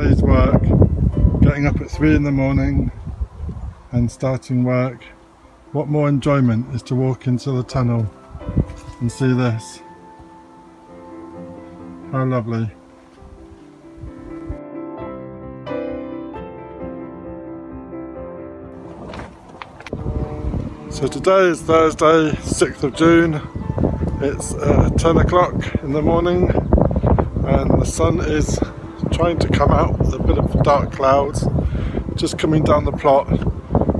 Day's work, getting up at 3 in the morning and starting work. What more enjoyment is to walk into the tunnel and see this. How lovely. So today is Thursday, 6th of June. It's 10 o'clock in the morning and the sun is trying to come out with a bit of dark clouds just coming down the plot.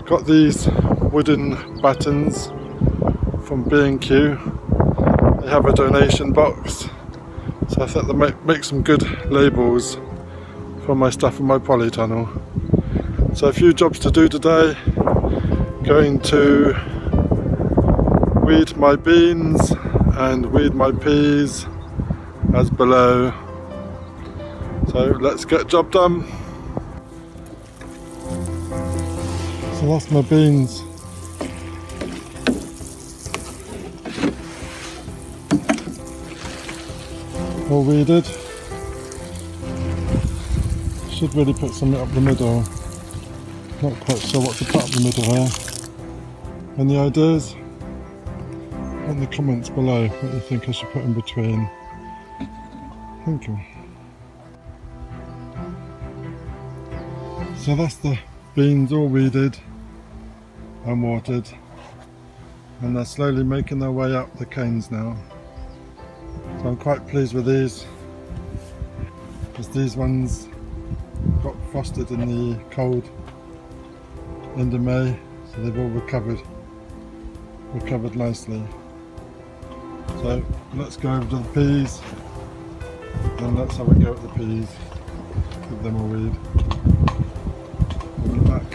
Got these wooden battens from B&Q. They have a donation box, so I thought they make some good labels for my stuff in my polytunnel. So a few jobs to do today. Going to weed my beans and weed my peas as below. So let's get job done. So that's my beans. All weeded. Should really put something up the middle. Not quite sure what to put up the middle here. Any ideas? In the comments below what you think I should put in between. Thank you. So that's the beans all weeded and watered, and they're slowly making their way up the canes now. So I'm quite pleased with these, because these ones got frosted in the cold end of May, so they've all recovered nicely. So let's go over to the peas and let's have a go at the peas. Give them a weed. Bring it back.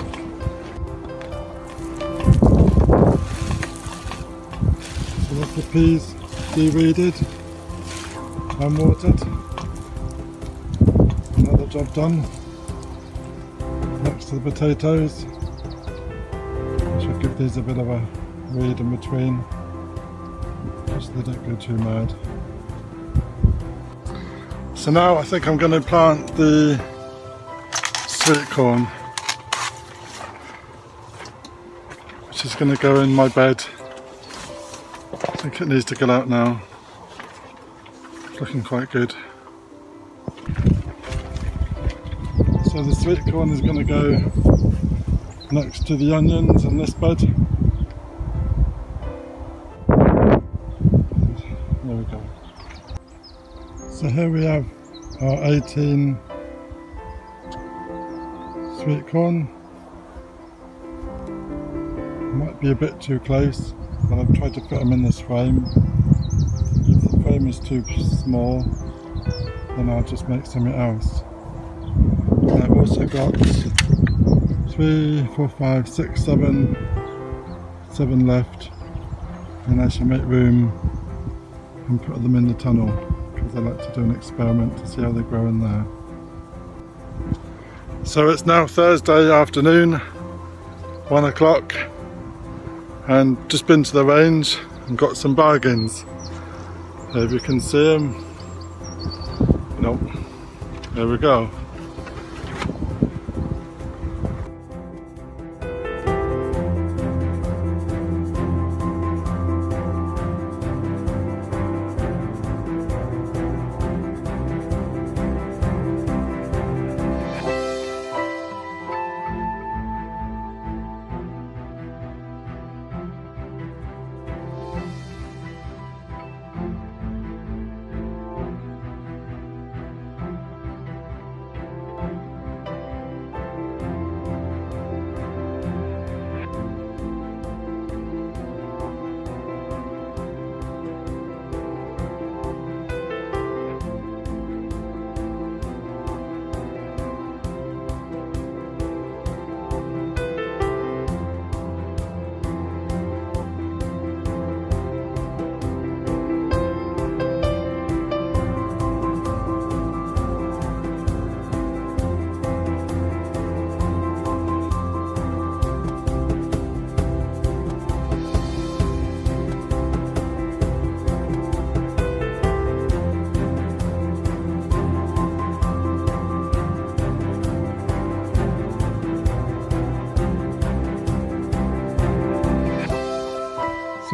So that's the peas de-weeded and watered. Another job done. Next to the potatoes. I should give these a bit of a weed in between, just so they don't go too mad. So now I think I'm going to plant the sweet corn, which is going to go in my bed. I think it needs to get out now. It's looking quite good. So the sweet corn is going to go next to the onions in this bed. There we go. So here we have our 18 sweet corn. Might be a bit too close, but I've tried to fit them in this frame. If the frame is too small, then I'll just make something else. And I've also got 3, 4, 5, 6, 7 left, and I shall make room and put them in the tunnel, because I like to do an experiment to see how they grow in there. So it's now Thursday afternoon, 1 o'clock, and just been to the range and got some bargains. So if you can see them, nope, there we go.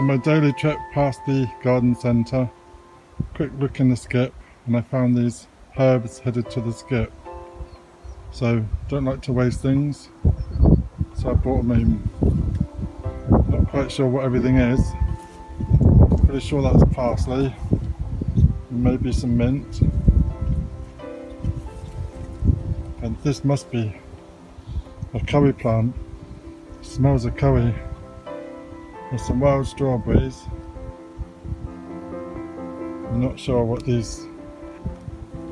After my daily trip past the garden centre, quick look in the skip, and I found these herbs headed to the skip. So don't like to waste things, so I bought them in. Not quite sure what everything is. Pretty sure that's parsley, and maybe some mint, and this must be a curry plant. It smells of curry. There's some wild strawberries. I'm not sure what these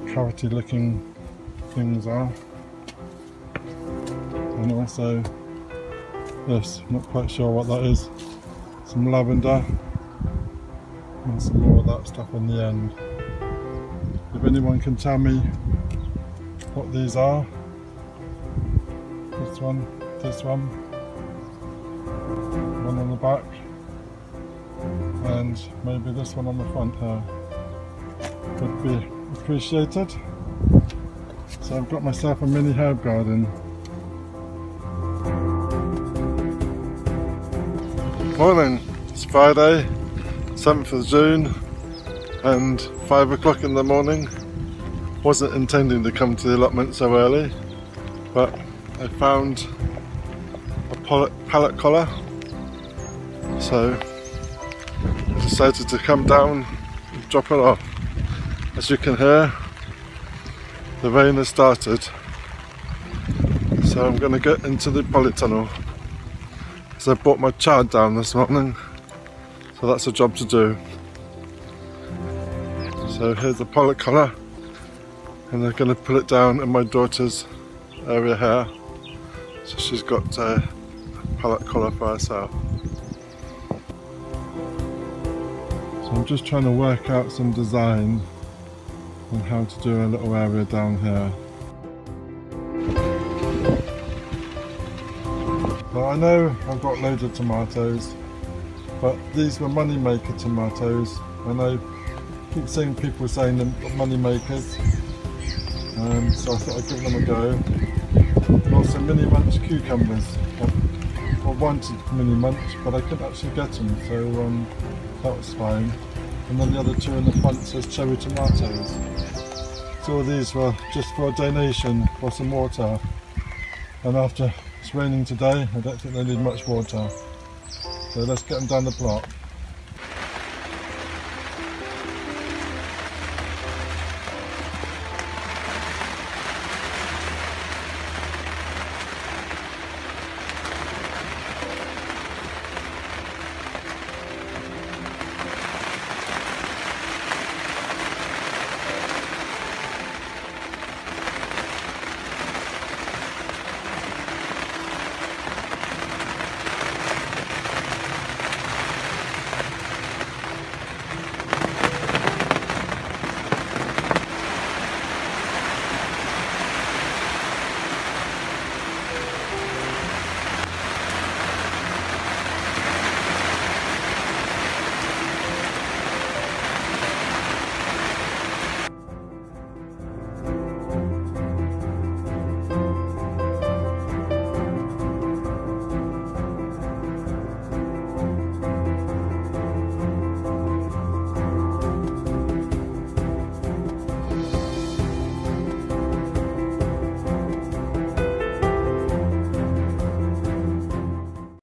carroty looking things are. And also this, not quite sure what that is. Some lavender and some more of that stuff in the end. If anyone can tell me what these are. This one, one on the back, and maybe this one on the front here would be appreciated. So I've got myself a mini herb garden. Morning, it's Friday, 7th of June, and 5 o'clock in the morning. Wasn't intending to come to the allotment so early, but I found a pallet collar, so I decided to come down and drop it off. As you can hear, the rain has started, so I'm going to get into the polytunnel. So I brought my chard down this morning, so that's a job to do. So here's the pallet collar, and they're going to put it down in my daughter's area here. So she's got a pallet collar for herself. So I'm just trying to work out some design on how to do a little area down here. Well, I know I've got loads of tomatoes, but these were money maker tomatoes, and I keep seeing people saying they're money makers, so I thought I'd give them a go. And also mini munch cucumbers. I wanted mini munch, but I couldn't actually get them, so that was fine. And then the other two in the front says cherry tomatoes. So all these were just for a donation for some water, and after it's raining today, I don't think they need much water. So let's get them down the block.